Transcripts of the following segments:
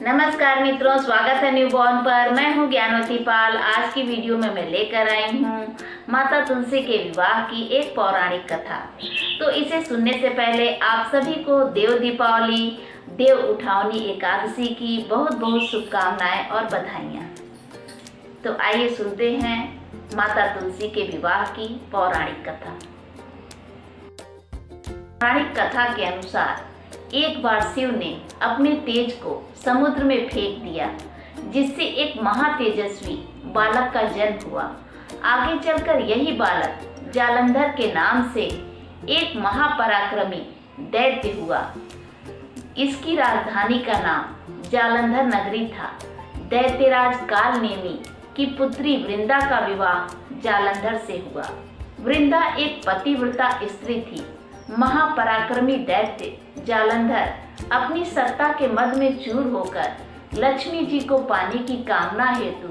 नमस्कार मित्रों, स्वागत है न्यूबॉर्न पर। मैं हूं ज्ञानवती पाल। आज की वीडियो में मैं लेकर आई हूं माता तुलसी के विवाह की एक पौराणिक कथा। तो इसे सुनने से पहले आप सभी को देव दीपावली, देव उठावनी एकादशी की बहुत बहुत शुभकामनाएं और बधाइयाँ। तो आइए सुनते हैं माता तुलसी के विवाह की पौराणिक कथा। पौराणिक कथा के अनुसार एक बार शिव ने अपने तेज को समुद्र में फेंक दिया, जिससे एक महातेजस्वी बालक का जन्म हुआ। आगे चलकर यही बालक जालंधर के नाम से एक महापराक्रमी दैत्य हुआ। इसकी राजधानी का नाम जालंधर नगरी था। दैत्यराज कालनेमी की पुत्री वृंदा का विवाह जालंधर से हुआ। वृंदा एक पतिव्रता स्त्री थी। महापराक्रमी दैत्य जालंधर अपनी सत्ता के मद में चूर होकर लक्ष्मी जी को पाने की कामना हेतु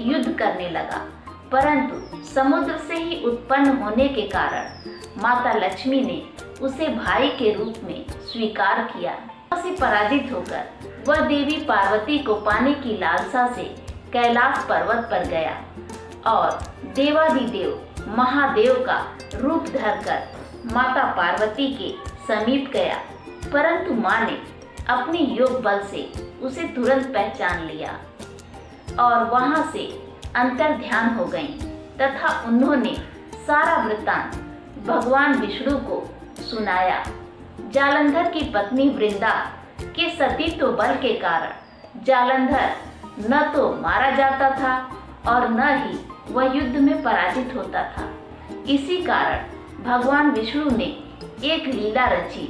युद्ध करने लगा, परंतु समुद्र से ही उत्पन्न होने के कारण माता लक्ष्मी ने उसे भाई के रूप में स्वीकार किया। से पराजित होकर वह देवी पार्वती को पाने की लालसा से कैलाश पर्वत पर गया और देवादिदेव महादेव का रूप धरकर माता पार्वती के समीप गया, परंतु माँ ने अपने योग बल से उसे तुरंत पहचान लिया और वहां से अंतर ध्यान हो गईं तथा उन्होंने सारा वृत्तांत भगवान विष्णु को सुनाया। जालंधर की पत्नी वृंदा के सतीत्व बल के कारण जालंधर न तो मारा जाता था और न ही वह युद्ध में पराजित होता था। इसी कारण भगवान विष्णु ने एक लीला रची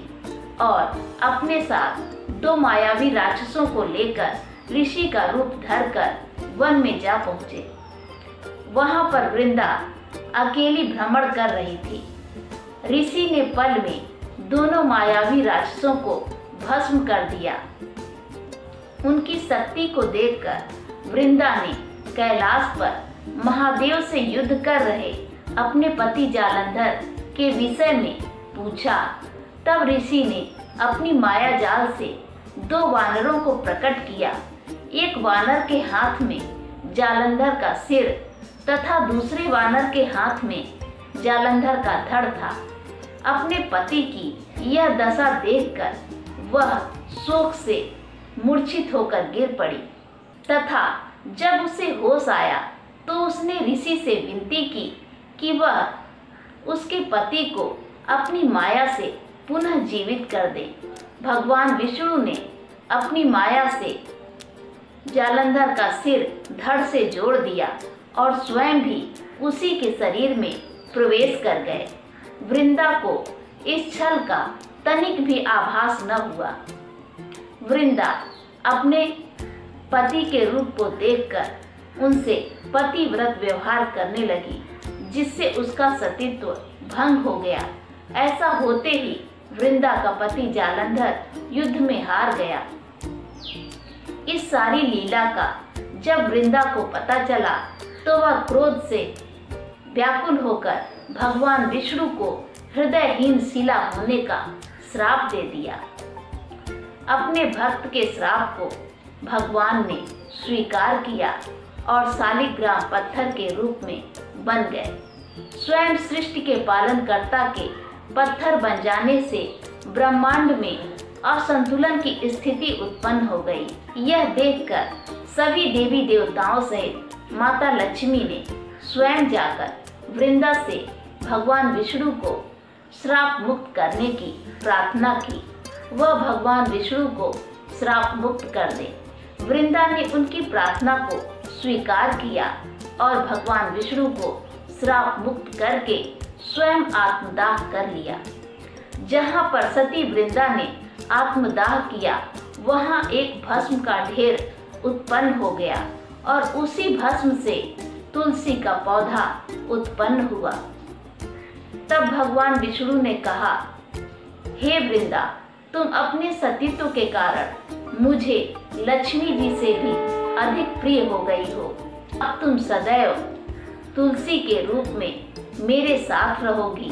और अपने साथ दो मायावी राक्षसों को लेकर ऋषि का रूप धरकर वन में जा पहुंचे। वहां पर वृंदा अकेली भ्रमण कर रही थी। ऋषि ने पल में दोनों मायावी राक्षसों को भस्म कर दिया। उनकी शक्ति को देखकर वृंदा ने कैलाश पर महादेव से युद्ध कर रहे अपने पति जालंधर के विषय में पूछा। तब ऋषि ने अपनी माया जाल से दो वानरों को प्रकट किया। एक वानर के हाथ में जालंधर का सिर तथा दूसरे वानर के हाथ में जालंधर का धड़ था। अपने पति की यह दशा देखकर वह शोक से मूर्छित होकर गिर पड़ी तथा जब उसे होश आया तो उसने ऋषि से विनती की कि वह उसके पति को अपनी माया से पुनः जीवित कर दे। भगवान विष्णु ने अपनी माया से जालंधर का सिर धड़ से जोड़ दिया और स्वयं भी उसी के शरीर में प्रवेश कर गए। वृंदा को इस छल का तनिक भी आभास न हुआ। वृंदा अपने पति के रूप को देखकर उनसे पतिव्रत व्यवहार करने लगी, जिससे उसका सतीत्व भंग हो गया। ऐसा होते ही वृंदा का पति जालंधर युद्ध में हार गया। इस सारी लीला का जब वृंदा को पता चला तो वह क्रोध से व्याकुल होकर भगवान विष्णु को हृदयहीन शिला होने का श्राप दे दिया। अपने भक्त के श्राप को भगवान ने स्वीकार किया और शालिग्राम पत्थर के रूप में बन गए। स्वयं सृष्टि के पालनकर्ता के पत्थर बन जाने से ब्रह्मांड में असंतुलन की स्थिति उत्पन्न हो गई। यह देखकर सभी देवी देवताओं सहित माता लक्ष्मी ने स्वयं जाकर वृंदा से भगवान विष्णु को श्राप मुक्त करने की प्रार्थना की। वह भगवान विष्णु को श्राप मुक्त कर दे। वृंदा ने उनकी प्रार्थना को स्वीकार किया और भगवान विष्णु को श्राप मुक्त करके स्वयं आत्मदाह कर लिया। जहाँ पर सती वृंदा ने आत्मदाह किया वहाँ एक भस्म का ढेर उत्पन्न हो गया और उसी भस्म से तुलसी का पौधा उत्पन्न हुआ। तब भगवान विष्णु ने कहा, हे वृंदा, तुम अपने सतीत्व के कारण मुझे लक्ष्मी जी से भी अधिक प्रिय हो गई हो। अब तुम सदैव तुलसी के रूप में मेरे साथ रहोगी।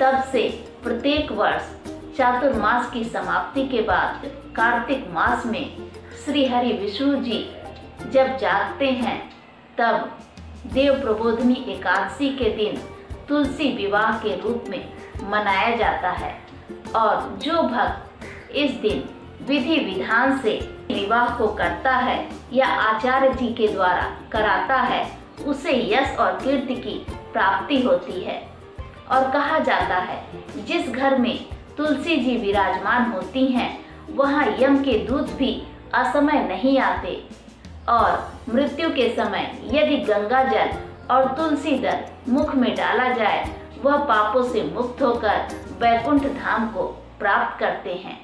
तब से प्रत्येक वर्ष चातुर्मास की समाप्ति के बाद कार्तिक मास में श्री हरि विष्णु जी जब जागते हैं तब देव प्रबोधिनी एकादशी के दिन तुलसी विवाह के रूप में मनाया जाता है और जो भक्त इस दिन विधि विधान से विवाह को करता है या आचार्य जी के द्वारा कराता है उसे यश और कीर्ति की प्राप्ति होती है। और कहा जाता है जिस घर में तुलसी जी विराजमान होती हैं वहाँ यम के दूत भी असमय नहीं आते और मृत्यु के समय यदि गंगा जल और तुलसी दल मुख में डाला जाए वह पापों से मुक्त होकर वैकुंठ धाम को प्राप्त करते हैं।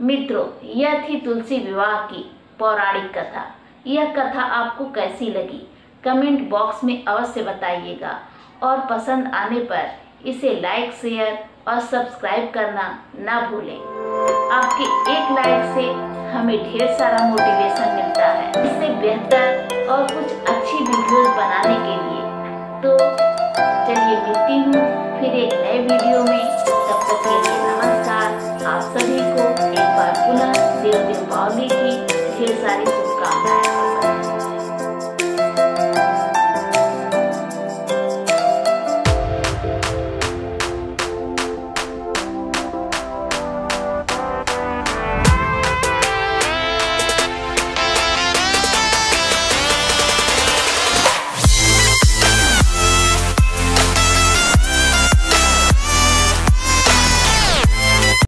मित्रों, यह थी तुलसी विवाह की पौराणिक कथा। यह कथा आपको कैसी लगी कमेंट बॉक्स में अवश्य बताइएगा और पसंद आने पर इसे लाइक शेयर और सब्सक्राइब करना ना भूलें। आपके एक लाइक से हमें ढेर सारा मोटिवेशन मिलता है इससे बेहतर और कुछ अच्छी वीडियोस बनाने के लिए। तो चलिए मिलती हूँ फिर एक नए वीडियो में। तब तक के लिए नमस्कार। आप सभी को एक बार पुनः देव